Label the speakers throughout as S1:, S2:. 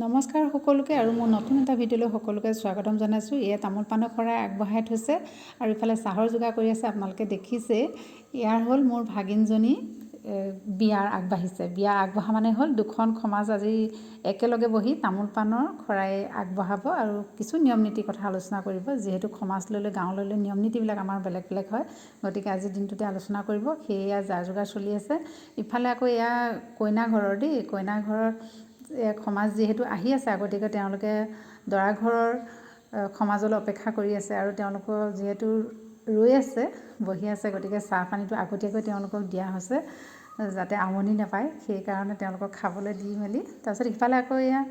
S1: নমস্কাৰ সকলোকে আৰু মোৰ নতুন এটা ভিডিঅ'লৈ সকলোকে স্বাগতম জনাইছোঁ। এয়া তামোল পাণৰ শৰাই আগবঢ়াই থৈছে আৰু ইফালে চাহৰ যোগাৰ কৰি আছে। আপোনালোকে দেখিছে ইয়াৰ হ'ল মোৰ ভাগিনজনী বিয়াৰ আগবাঢ়িছে। বিয়া আগবঢ়া মানে হ'ল দুখন সমাজ আজি একেলগে বহি তামোল পাণৰ শৰাই আগবঢ়াব আৰু কিছু নিয়ম নীতিৰ কথা আলোচনা কৰিব। যিহেতু সমাজ লৈ গাঁৱলৈ নিয়ম নীতিবিলাক আমাৰ বেলেগ বেলেগ হয়, গতিকে আজিৰ দিনটোতে আলোচনা কৰিব। সেয়া যাৰ যোগাৰ চলি আছে। ইফালে আকৌ এয়া কইনা ঘৰৰ কইনা ঘৰৰ সমাজ যিহেতু আহি আছে, গতিকে তেওঁলোকে দৰা ঘৰৰ সমাজলৈ অপেক্ষা কৰি আছে আৰু তেওঁলোকৰ যিহেতু ৰৈ আছে বহি আছে, গতিকে চাহ পানীটো আগতীয়াকৈ তেওঁলোকক দিয়া হৈছে যাতে আমনি নাপায়, সেইকাৰণে তেওঁলোকক খাবলৈ দি মেলি তাৰপিছত ইফালে আকৌ এয়া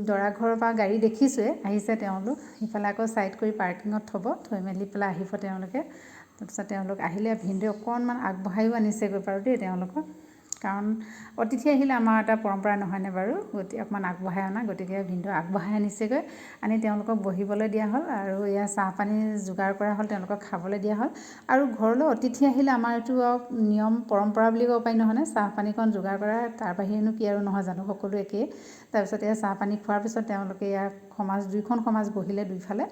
S1: দৰা ঘৰৰ পৰা গাড়ী দেখিছোঁৱে আহিছে তেওঁলোক। সিফালে আকৌ ছাইড কৰি পাৰ্কিঙত থৈ মেলি পেলাই আহিব তেওঁলোকে। তাৰপিছত তেওঁলোক আহিলে ভিনদেউ অকণমান আগবঢ়ায়ো আনিছেগৈ বাৰু তেওঁলোকক, কাৰণ অতিথি আহিলে আমাৰ এটা পৰম্পৰা নহয়নে বাৰু, গতিকে অকণমান আগবঢ়াই অনা, গতিকে ভিনদেউ আগবঢ়াই আনিছেগৈ। আনি তেওঁলোকক বহিবলৈ দিয়া হ'ল আৰু এয়া চাহ পানী যোগাৰ কৰা হ'ল, তেওঁলোকক খাবলৈ দিয়া হ'ল। আৰু ঘৰলৈ অতিথি আহিলে আমাৰ এইটো নিয়ম পৰম্পৰা বুলি ক'ব পাৰি নহয়নে, চাহ পানীকণ যোগাৰ কৰা, তাৰ বাহিৰেনো কি আৰু নহয় জানো, সকলো একেই। তাৰপিছত এয়া চাহ পানী খোৱাৰ পিছত তেওঁলোকে দুইখন সমাজ বহিলে দুইফালে,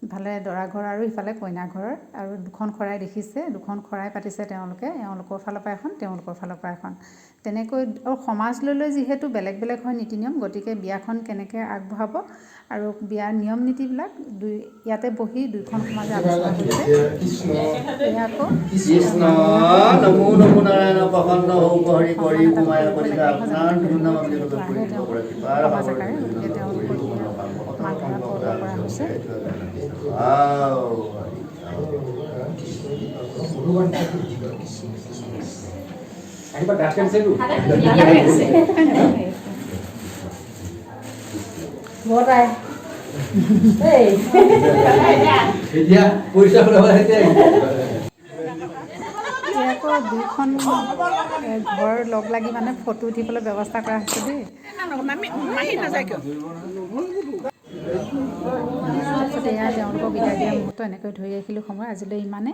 S1: ইফালে দৰা ঘৰ আৰু ইফালে কইনা ঘৰৰ, আৰু দুখন শৰাই দেখিছে, দুখন শৰাই পাতিছে তেওঁলোকে, এওঁলোকৰ ফালৰ পৰা এখন, তেওঁলোকৰ ফালৰ পৰা এখন, তেনেকৈ। আৰু সমাজ লৈ যিহেতু বেলেগ বেলেগ হয় নীতি নিয়ম, গতিকে বিয়াখন কেনেকৈ আগবঢ়াব আৰু বিয়াৰ নিয়ম নীতিবিলাক ইয়াতে বহি দুইখন সমাজে আলোচনা কৰিছে। এয়া আকৌ সমাজ আকাৰে, গতিকে তেওঁলোকক মান ধৰা কৰা হৈছে। আকৌ দুইখন ঘৰ লগ লাগি মানে ফটো উঠিবলৈ ব্যৱস্থা কৰা হৈছে দেই। তাৰপিছত এয়া তেওঁলোকক বিদায় দিয়া মুহূৰ্ত এনেকৈ ধৰি ৰাখিলোঁ সময় আজিলৈ ইমানে।